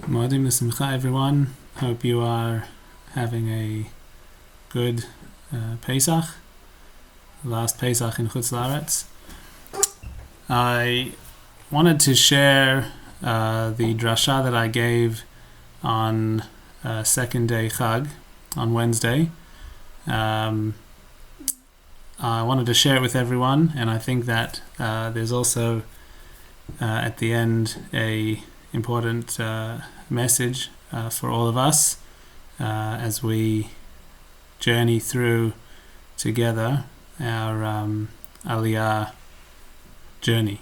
Moadim l'simcha, everyone. Hope you are having a good Pesach, last Pesach in Chutz La'aretz. I wanted to share the drasha that I gave on second day Chag, on Wednesday. I wanted to share it with everyone, and I think that there's also at the end a important message for all of us as we journey through together our Aliyah journey.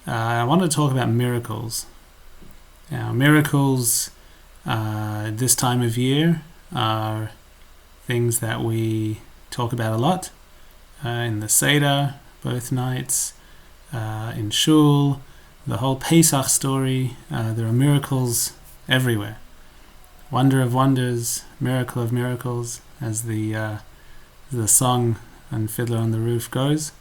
I want to talk about miracles. Now, miracles this time of year are things that we talk about a lot in the Seder, both nights, in Shul, the whole Pesach story. There are miracles everywhere. Wonder of wonders, miracle of miracles, as the song on Fiddler on the Roof goes.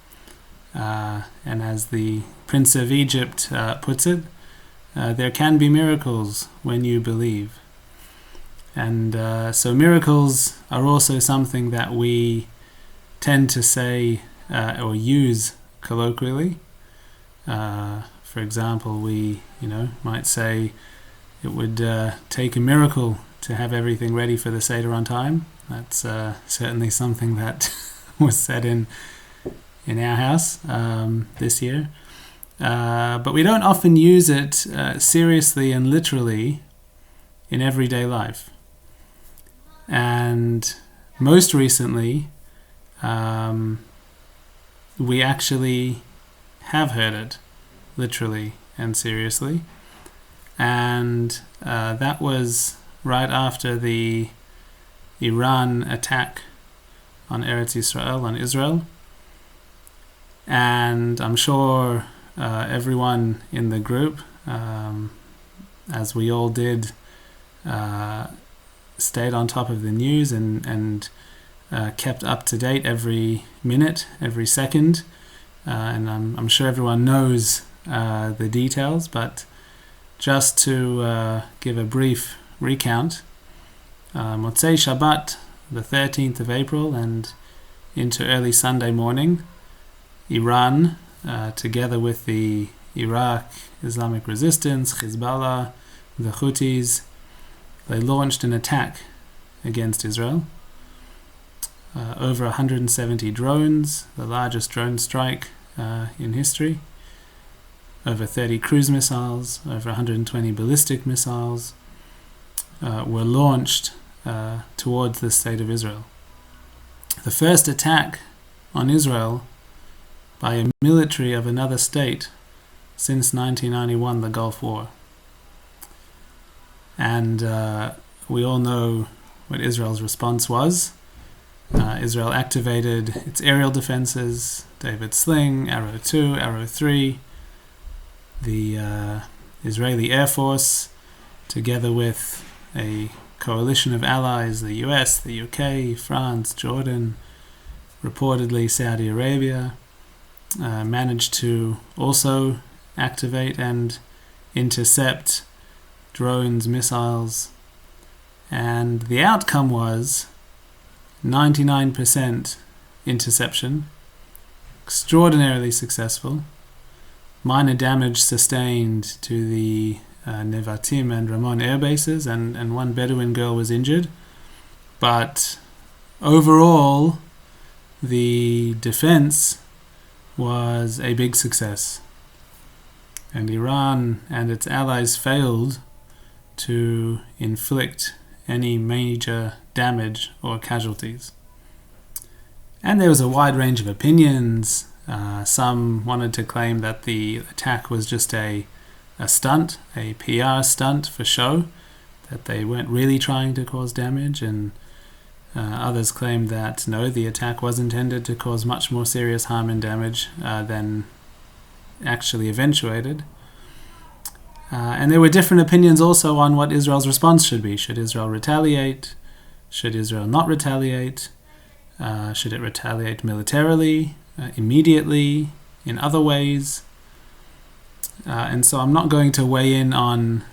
And as the Prince of Egypt puts it, there can be miracles when you believe. And so miracles are also something that we tend to say or use colloquially. For example, we might say it would take a miracle to have everything ready for the Seder on time. That's certainly something that was said in our house this year. But we don't often use it seriously and literally in everyday life. And most recently, we actually have heard it literally and seriously. And that was right after the Iran attack on Eretz Yisrael, on Israel. And I'm sure everyone in the group, as we all did, stayed on top of the news and kept up to date every minute, every second. And I'm sure everyone knows the details, but just to give a brief recount, Motzei Shabbat, the 13th of April, and into early Sunday morning, Iran, together with the Iraq Islamic Resistance, Hezbollah, the Houthis, they launched an attack against Israel. Over 170 drones, the largest drone strike in history. Over 30 cruise missiles, over 120 ballistic missiles were launched towards the state of Israel. The first attack on Israel by a military of another state since 1991, the Gulf War. And we all know what Israel's response was. Israel activated its aerial defenses, David Sling, Arrow 2, Arrow 3. The Israeli Air Force, together with a coalition of allies, the US, the UK, France, Jordan, reportedly Saudi Arabia, managed to also activate and intercept drones, missiles, and the outcome was 99% interception, extraordinarily successful. Minor damage sustained to the Nevatim and Ramon air bases, and one Bedouin girl was injured. But overall, the defense was a big success. And Iran and its allies failed to inflict any major damage or casualties. And there was a wide range of opinions. Some wanted to claim that the attack was just a stunt, a PR stunt for show, that they weren't really trying to cause damage, and others claimed that no, the attack was intended to cause much more serious harm and damage than actually eventuated. And there were different opinions also on what Israel's response should be. Should Israel retaliate? Should Israel not retaliate? Should it retaliate militarily, immediately, in other ways? And so I'm not going to weigh in on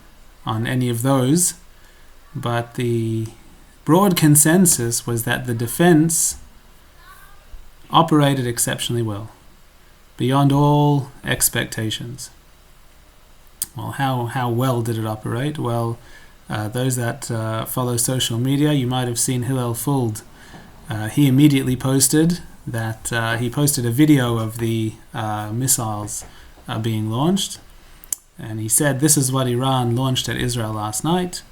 on any of those, but the broad consensus was that the defense operated exceptionally well, beyond all expectations. Well, how well did it operate? Well, those that follow social media, you might have seen Hillel Fuld. He immediately posted that he posted a video of the missiles being launched, and he said, "This is what Iran launched at Israel last night.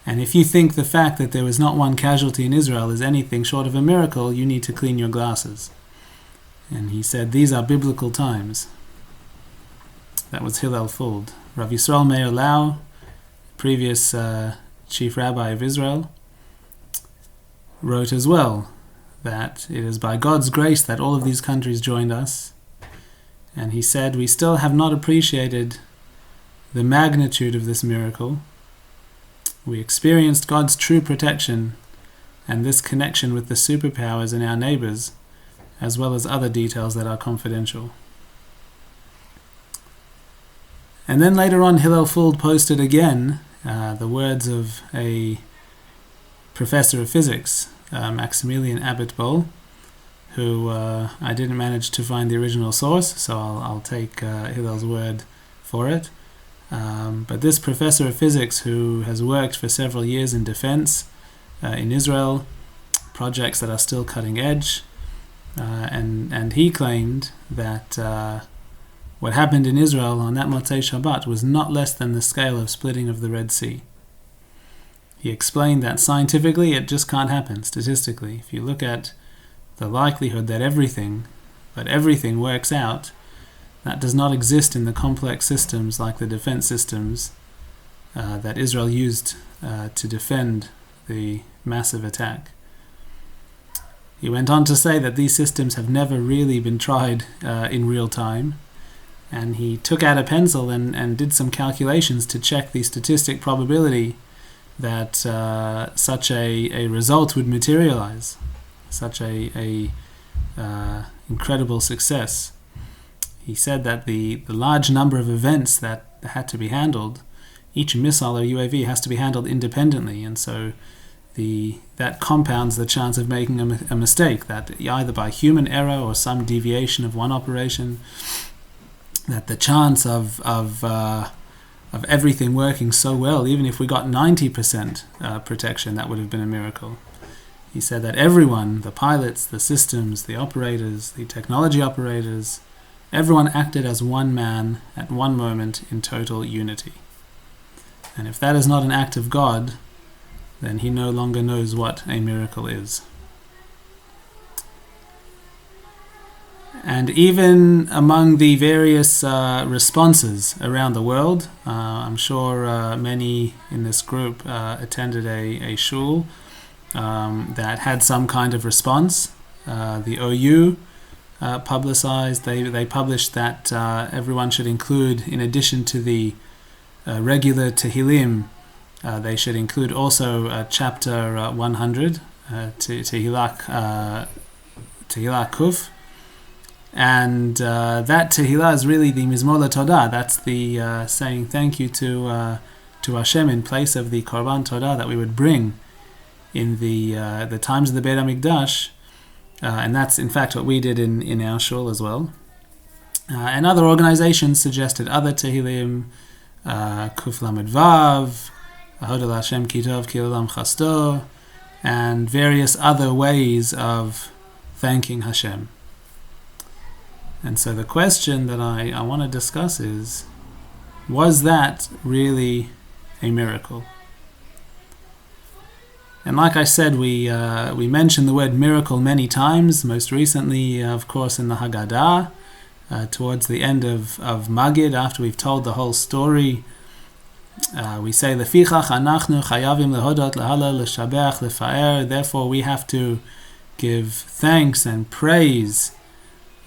And if you think the fact that there was not one casualty in Israel is anything short of a miracle, you need to clean your glasses." And he said, "These are biblical times." That was Hillel Fuld. Rav Yisrael Meir Lau, previous chief rabbi of Israel, wrote as well that it is by God's grace that all of these countries joined us. And he said, "We still have not appreciated the magnitude of this miracle. We experienced God's true protection and this connection with the superpowers and our neighbors, as well as other details that are confidential." And then later on, Hillel Fuld posted again the words of a professor of physics, Maximilian Abitbol, who I didn't manage to find the original source, so I'll take Hillel's word for it. But this professor of physics, who has worked for several years in defense in Israel, projects that are still cutting edge, and he claimed that what happened in Israel on that Motzei Shabbat was not less than the scale of splitting of the Red Sea. He explained that scientifically it just can't happen, statistically. If you look at the likelihood that everything works out, that does not exist in the complex systems like the defense systems that Israel used to defend the massive attack. He went on to say that these systems have never really been tried in real time, and he took out a pencil and did some calculations to check the statistic probability that such a result would materialize, such a incredible success. He said that the large number of events that had to be handled, each missile or UAV has to be handled independently, and so that compounds the chance of making a mistake, that either by human error or some deviation of one operation, that the chance of everything working so well, even if we got 90% protection, that would have been a miracle. He said that everyone, the pilots, the systems, the operators, the technology operators, everyone acted as one man at one moment in total unity. And if that is not an act of God, then he no longer knows what a miracle is. And even among the various responses around the world, I'm sure many in this group attended a shul that had some kind of response. The OU publicized, they published that everyone should include, in addition to the regular Tehillim, they should include also chapter 100, Tehillah Kuf. And that Tehillah is really the Mizmor LeTodah. That's the saying thank you to Hashem in place of the Korban Todah that we would bring in the times of the Beit HaMikdash. And that's in fact what we did in our shul as well. And other organizations suggested other Tehillim, Kuf Lamed Vav, Ahodel Hashem Kitov Ki Olam Chasto, and various other ways of thanking Hashem. And so the question that I want to discuss is, was that really a miracle? And like I said, we mentioned the word miracle many times, most recently, of course, in the Haggadah, towards the end of Magid, after we've told the whole story. We say, Lefichach anachnu chayavim lehodot lehalal leshabeach lefaer. Therefore, we have to give thanks and praise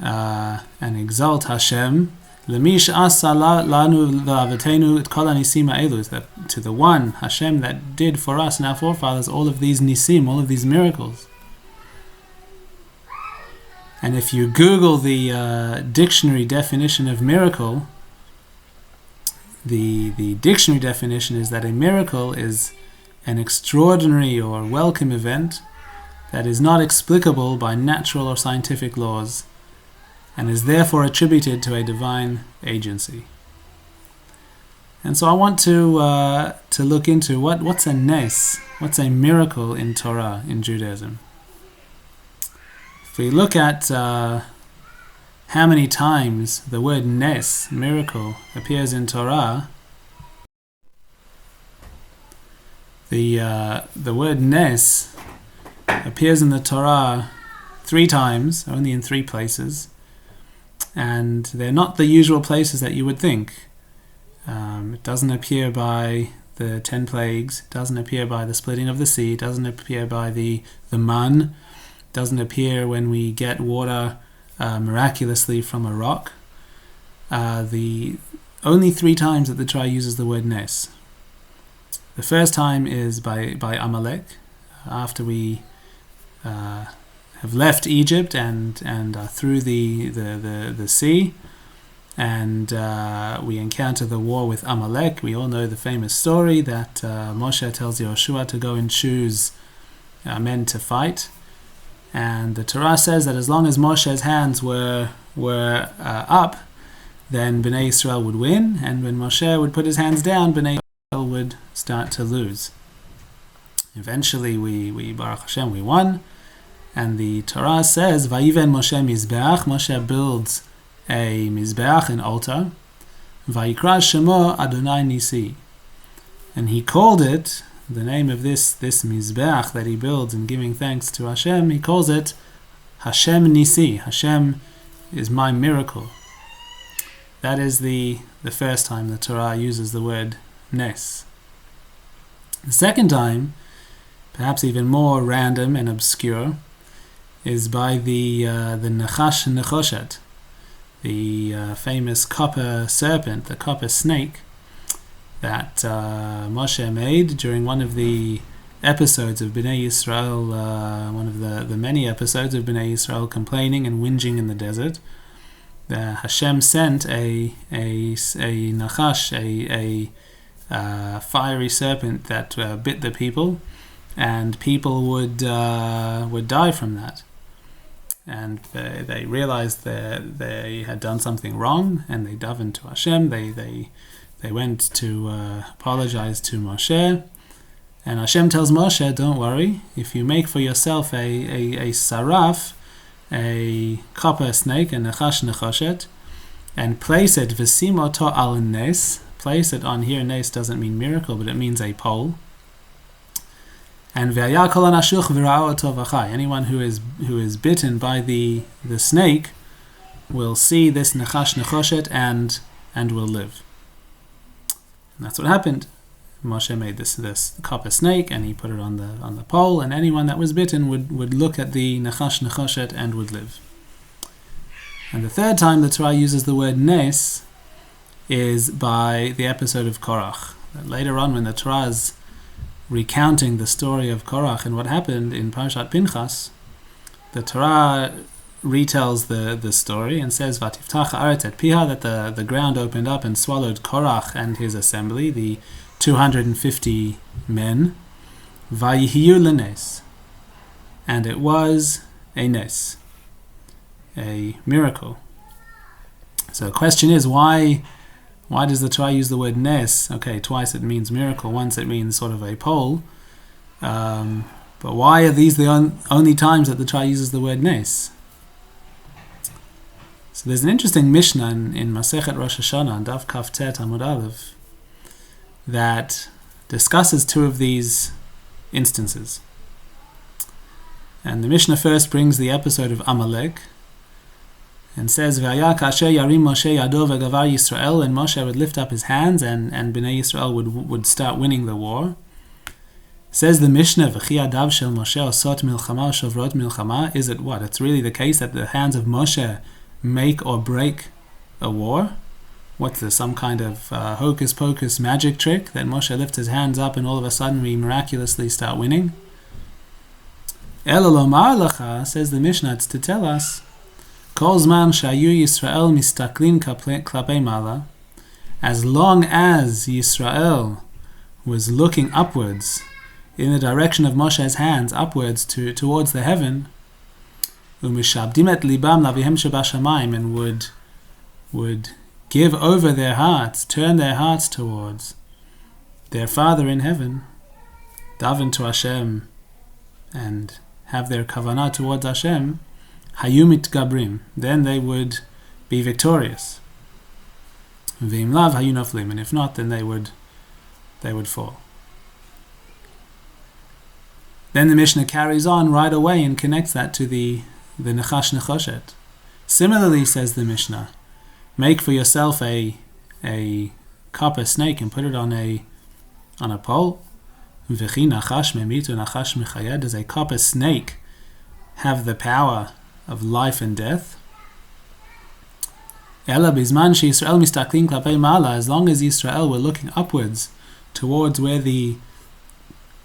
and exalt Hashem. Lemish asa lanu v'avatenu et kol hanisim ha'elu, that to the one Hashem that did for us and our forefathers all of these nisim, all of these miracles. And if you Google the dictionary definition of miracle, the dictionary definition is that a miracle is an extraordinary or welcome event that is not explicable by natural or scientific laws and is therefore attributed to a divine agency. And so I want to look into what's a nes, what's a miracle in Torah, in Judaism. If we look at how many times the word nes, miracle, appears in Torah, the word nes appears in the Torah 3 times, only in 3 places, and they're not the usual places that you would think. It doesn't appear by the 10 plagues, it doesn't appear by the splitting of the sea, it doesn't appear by the man, it doesn't appear when we get water miraculously from a rock. The only 3 times that the Torah uses the word nes. The first time is by Amalek, after we have left Egypt and are through the sea, and we encounter the war with Amalek. We all know the famous story that Moshe tells Yoshua to go and choose men to fight, and the Torah says that as long as Moshe's hands were up, then Bnei Yisrael would win, and when Moshe would put his hands down, Bnei Yisrael would start to lose. Eventually, we Baruch Hashem, we won, and the Torah says, Vayiven Moshe Mizbeach, Moshe builds a Mizbeach, an altar, Vayikra Shemo Adonai Nisi, and he called it, the name of this Mizbeach that he builds in giving thanks to Hashem, he calls it Hashem Nisi. Hashem is my miracle. That is the first time the Torah uses the word nes. The second time, perhaps even more random and obscure, is by the Nachash Nechoshet, the famous copper serpent, the copper snake, that Moshe made during one of the episodes of Bnei Yisrael, one of the many episodes of Bnei Yisrael complaining and whinging in the desert. Hashem sent a nachash, a fiery serpent that bit the people, and people would die from that. And they realized that they had done something wrong, and they davened to Hashem. They went to apologize to Moshe, and Hashem tells Moshe, don't worry, if you make for yourself a saraf, a copper snake, a nechash nechoshet, and place it, v'sim oto al nes, place it on here, nes doesn't mean miracle, but it means a pole, and ve'aya kol anashuch v'ra'o oto v'chai, anyone who is bitten by the snake will see this nechash nechoshet and will live. And that's what happened. Moshe made this copper snake, and he put it on the pole, and anyone that was bitten would look at the nechash nechoshet and would live. And the third time the Torah uses the word nes is by the episode of Korach. Later on, when the Torah is recounting the story of Korach and what happened in Parashat Pinchas, the Torah retells the story and says, Vatiftach haaretz et piha, that the ground opened up and swallowed Korach and his assembly, the 250 men, Vayihiyu lenes, and it was a nes, a miracle. So the question is, why does the Torah use the word nes? Okay, twice it means miracle, once it means sort of a pole, but why are these the only times that the Torah uses the word nes? So there's an interesting Mishnah in Masechet Rosh Hashanah, Daf Kaf Tet Amud Aleph, that discusses 2 of these instances. And the Mishnah first brings the episode of Amalek and says, V'aya kasher yarim Moshe yado v'gavar Yisrael, and Moshe would lift up his hands and Bnei Yisrael would start winning the war. Says the Mishnah, V'chi adav shel Moshe osot milchama shovrot milchama. Is it what? It's really the case that the hands of Moshe make or break a war? What's this, some kind of hocus pocus magic trick that Moshe lifts his hands up and all of a sudden we miraculously start winning? Ela lomar lecha, says the Mishnah, it's to tell us, Kol zman shayu Yisrael mistaklin klapei mala, as long as Yisrael was looking upwards in the direction of Moshe's hands, upwards towards the heaven, umishabdim et libam lavihem shebashamayim, and would give over their hearts, turn their hearts towards their Father in heaven, daven to Hashem, and have their kavanah towards Hashem, hayu mitgabrim, then they would be victorious. V'im lav hayu noflim, and if not, then they would fall. Then the Mishnah carries on right away and connects that to the Nechash Nechoshet. Similarly, says the Mishnah, make for yourself a copper snake and put it on a pole. V'chi nachash memitu nachash mechayed. Does a copper snake have the power of life and death? Ela bizman sheYisrael mistaklin klapei mala. As long as Yisrael were looking upwards towards where the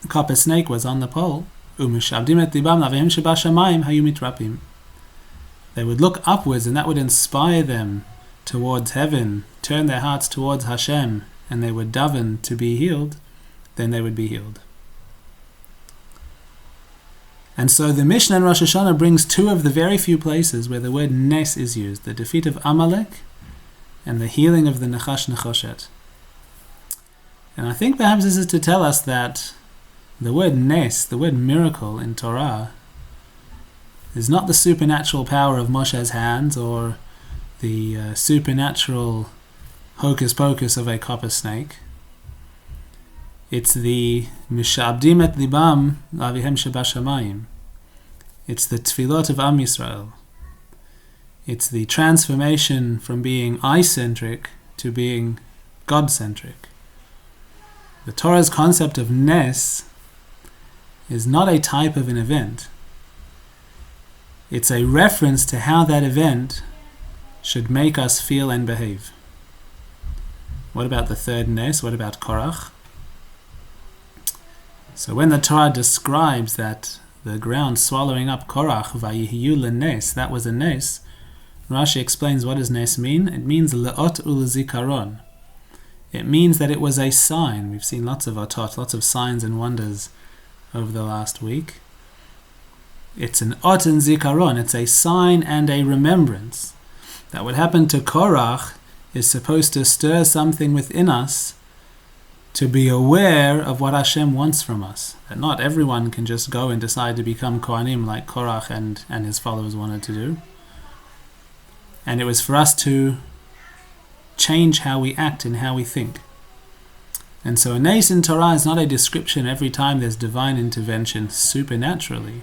copper snake was on the pole, umishabdim et libam lavihem shebashamayim hayu mitrapim. They would look upwards, and that would inspire them towards heaven, turn their hearts towards Hashem, and they would daven to be healed. Then they would be healed. And so the Mishnah in Rosh Hashanah brings two of the very few places where the word nes is used, the defeat of Amalek and the healing of the Nechash Nechoshet. And I think perhaps this is to tell us that the word nes, the word miracle in Torah, is not the supernatural power of Moshe's hands or the supernatural hocus pocus of a copper snake. It's the mishabdim et libam lavihem shebashamayim. It's the tefillot of Am Yisrael. It's the transformation from being I-centric to being God-centric. The Torah's concept of nes is not a type of an event. It's a reference to how that event should make us feel and behave. What about the third nes? What about Korach? So when the Torah describes that the ground swallowing up Korach, vayihiyu lenes, that was a nes, Rashi explains, what does nes mean? It means le'ot u'lezikaron. It means that it was a sign. We've seen lots of otot, lots of signs and wonders over the last week. It's an ot and zikaron. It's a sign and a remembrance. That what happened to Korach is supposed to stir something within us to be aware of what Hashem wants from us. That not everyone can just go and decide to become Kohanim like Korach and his followers wanted to do. And it was for us to change how we act and how we think. And so a nes in Torah is not a description every time there's divine intervention supernaturally.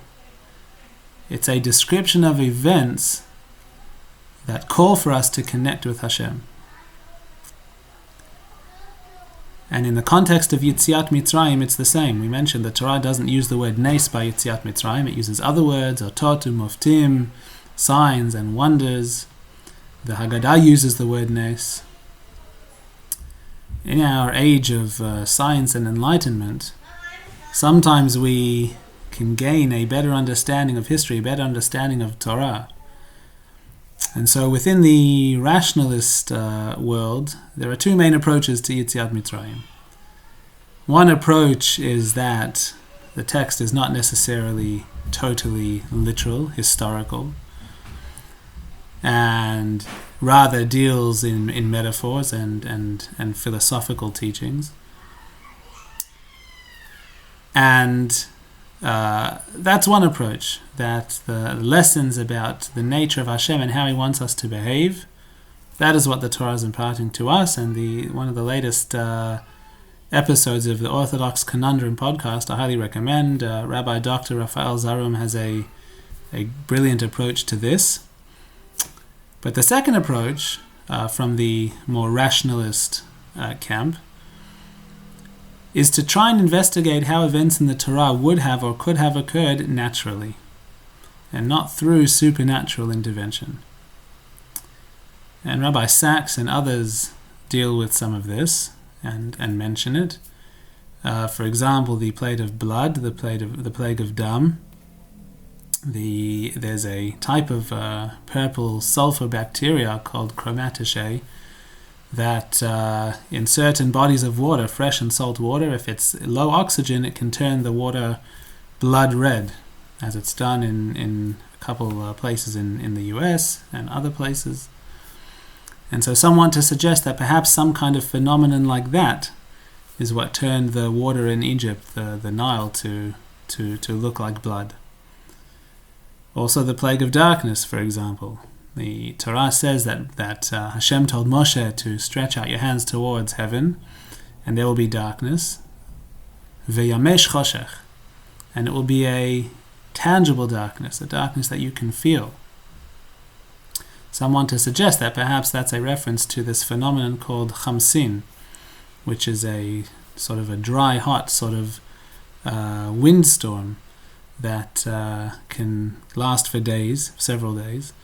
It's a description of events that call for us to connect with Hashem. And in the context of Yetziat Mitzrayim, it's the same. We mentioned the Torah doesn't use the word nes by Yetziat Mitzrayim. It uses other words, otot, muftim, signs and wonders. The Haggadah uses the word nes. In our age of science and enlightenment, sometimes we can gain a better understanding of history, a better understanding of Torah. And so within the rationalist world, there are two main approaches to Yetziat Mitzrayim. One approach is that the text is not necessarily totally literal, historical, and rather deals in metaphors and philosophical teachings. And that's one approach, that the lessons about the nature of Hashem and how He wants us to behave, that is what the Torah is imparting to us. And one of the latest episodes of the Orthodox Conundrum podcast I highly recommend. Rabbi Dr. Raphael Zarum has a brilliant approach to this. But the second approach, from the more rationalist camp, is to try and investigate how events in the Torah would have or could have occurred naturally, and not through supernatural intervention. And Rabbi Sachs and others deal with some of this and mention it. For example, the plague of blood, the plague of dam. There's a type of purple sulfur bacteria called chromatochae that in certain bodies of water, fresh and salt water, if it's low oxygen, it can turn the water blood red, as it's done in a couple places in the US and other places. And so some want to suggest that perhaps some kind of phenomenon like that is what turned the water in Egypt, the Nile, to look like blood. Also the plague of darkness, for example. The Torah says that Hashem told Moshe to stretch out your hands towards heaven, and there will be darkness. Veyamesh choshech. And it will be a tangible darkness, a darkness that you can feel. Some want to suggest that perhaps that's a reference to this phenomenon called chamsin, which is a sort of a dry, hot sort of windstorm that can last for days, several days.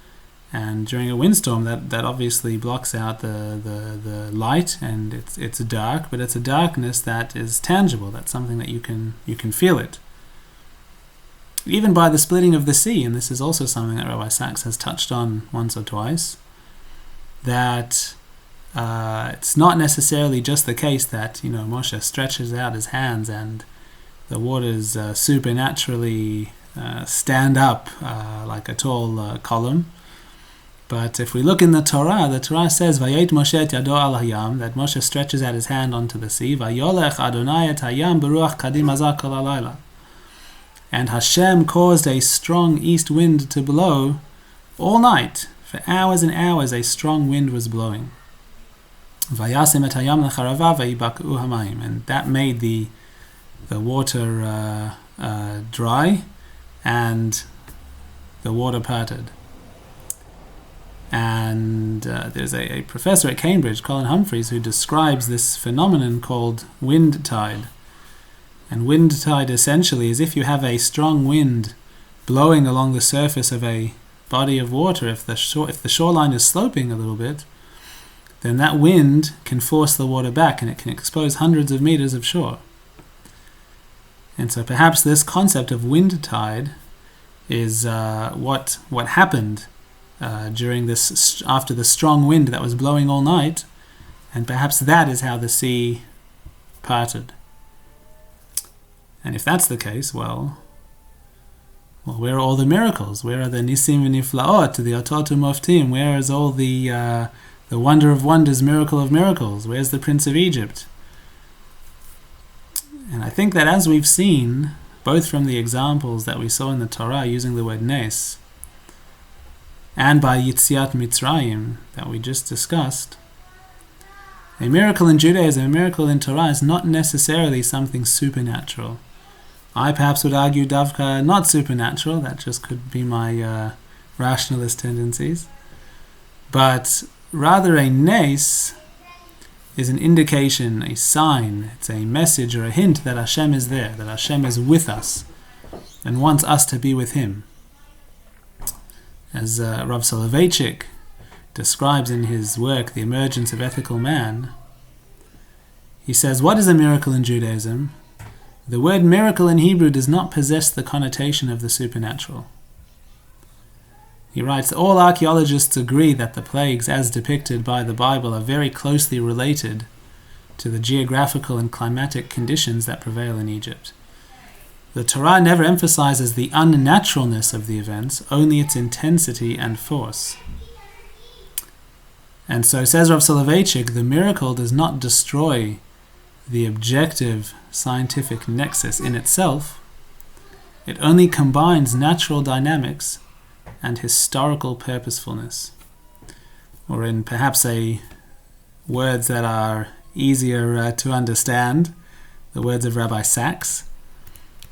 And during a windstorm, that obviously blocks out the light, and it's dark, but it's a darkness that is tangible. That's something that you can feel it. Even by the splitting of the sea, and this is also something that Rabbi Sachs has touched on once or twice, that it's not necessarily just the case that Moshe stretches out his hands and the waters supernaturally stand up like a tall column. But if we look in the Torah says, Vayet Moshe et yado al hayam, that Moshe stretches out his hand onto the sea, Vayolech Adonai et hayam beruach kadim hazak kol halayla. And Hashem caused a strong east wind to blow all night. For hours and hours a strong wind was blowing. Vayasem et hayam lecharava vayibak'u hamayim. And that made the water dry, and the water parted. And there's a professor at Cambridge, Colin Humphreys, who describes this phenomenon called wind tide. And wind tide essentially is if you have a strong wind blowing along the surface of a body of water, if the shoreline is sloping a little bit, then that wind can force the water back and it can expose hundreds of meters of shore. And so perhaps this concept of wind tide is what happened during this, after the strong wind that was blowing all night, and perhaps that is how the sea parted. And if that's the case, well, where are all the miracles? Where are the nisim v'niflaot, the otot u'moftim? Where is all the wonder of wonders, miracle of miracles? Where's the Prince of Egypt? And I think that as we've seen, both from the examples that we saw in the Torah using the word nes, and by Yitziat Mitzrayim that we just discussed, a miracle in Judaism, a miracle in Torah is not necessarily something supernatural. I perhaps would argue Davka not supernatural, that just could be my rationalist tendencies, but rather a nes is an indication, a sign, it's a message or a hint that Hashem is there, that Hashem is with us and wants us to be with Him. As Rav Soloveitchik describes in his work, The Emergence of Ethical Man, he says, what is a miracle in Judaism? The word miracle in Hebrew does not possess the connotation of the supernatural. He writes, all archaeologists agree that the plagues as depicted by the Bible are very closely related to the geographical and climatic conditions that prevail in Egypt. The Torah never emphasizes the unnaturalness of the events, only its intensity and force. And so, says Rav Soloveitchik, the miracle does not destroy the objective scientific nexus in itself. It only combines natural dynamics and historical purposefulness. Or in perhaps words that are easier to understand, the words of Rabbi Sachs.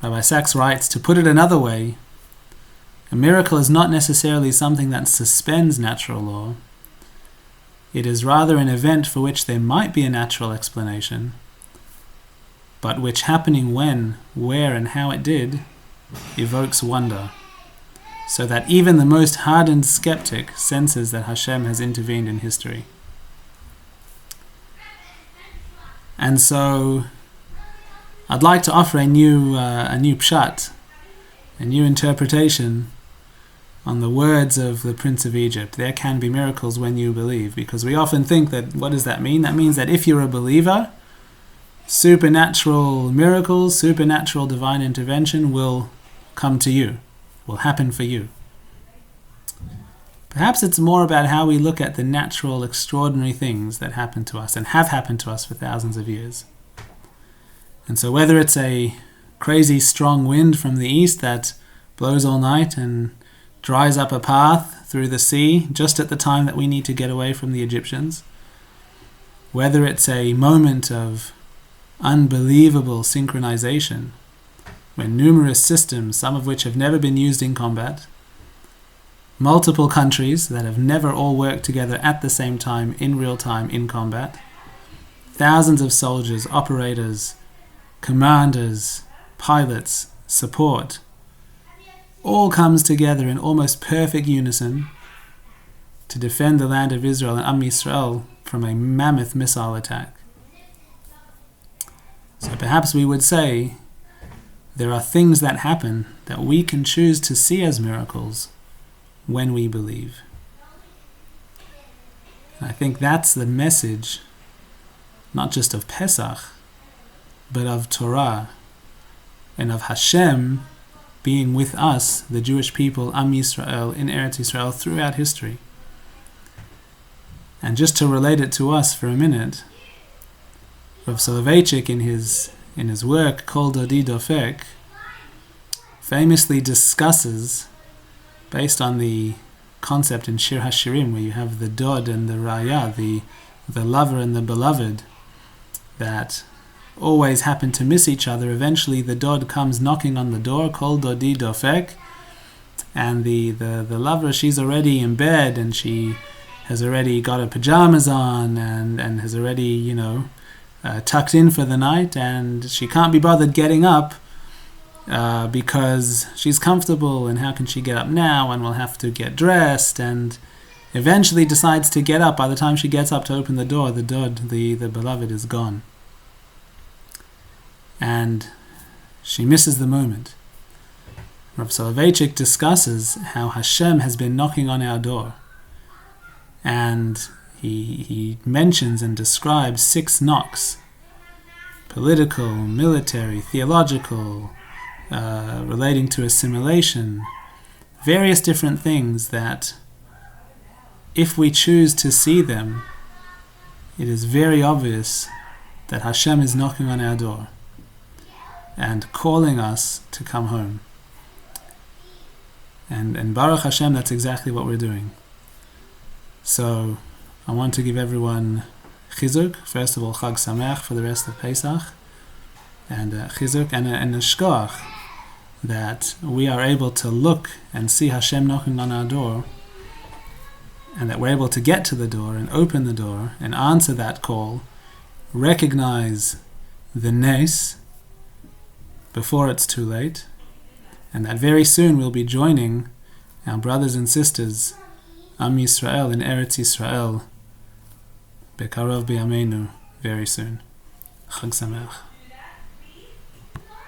Rabbi Sachs writes, to put it another way, a miracle is not necessarily something that suspends natural law. It is rather an event for which there might be a natural explanation, but which happening when, where, and how it did, evokes wonder, so that even the most hardened skeptic senses that Hashem has intervened in history. And so, I'd like to offer a new pshat, a new interpretation on the words of the Prince of Egypt, there can be miracles when you believe. Because we often think that, what does that mean? That means that if you're a believer, supernatural miracles, supernatural divine intervention will come to you, will happen for you. Perhaps it's more about how we look at the natural, extraordinary things that happen to us and have happened to us for thousands of years. And so whether it's a crazy strong wind from the east that blows all night and dries up a path through the sea just at the time that we need to get away from the Egyptians, whether it's a moment of unbelievable synchronization when numerous systems, some of which have never been used in combat, multiple countries that have never all worked together at the same time, in real time, in combat, thousands of soldiers, operators, commanders, pilots, support, all comes together in almost perfect unison to defend the land of Israel and Am Yisrael from a mammoth missile attack. So perhaps we would say there are things that happen that we can choose to see as miracles when we believe. And I think that's the message, not just of Pesach, but of Torah, and of Hashem being with us, the Jewish people, Am Yisrael, in Eretz Yisrael, throughout history. And just to relate it to us for a minute, Rav Soloveitchik in his work, Kol Dodi Dofek, famously discusses, based on the concept in Shir HaShirim, where you have the Dod and the Raya, the lover and the beloved, that always happen to miss each other. Eventually the Dod comes knocking on the door, Kol Dodi Dofek, and the lover, she's already in bed and she has already got her pajamas on and has already, tucked in for the night, and she can't be bothered getting up because she's comfortable, and how can she get up now, and will have to get dressed, and eventually decides to get up. By the time she gets up to open the door, the Dod, the beloved, is gone. And she misses the moment. Rav Soloveitchik discusses how Hashem has been knocking on our door. And he mentions and describes 6 knocks: political, military, theological, relating to assimilation, various different things that, if we choose to see them, it is very obvious that Hashem is knocking on our door and calling us to come home. And Baruch Hashem, that's exactly what we're doing. So I want to give everyone chizuk. First of all, Chag Sameach for the rest of Pesach, and chizuk and a shkoach that we are able to look and see Hashem knocking on our door, and that we're able to get to the door and open the door and answer that call, recognize the nes before it's too late, and that very soon we'll be joining our brothers and sisters Am Yisrael in Eretz Yisrael, Bekarov B'Yameinu, very soon. Chag Sameach.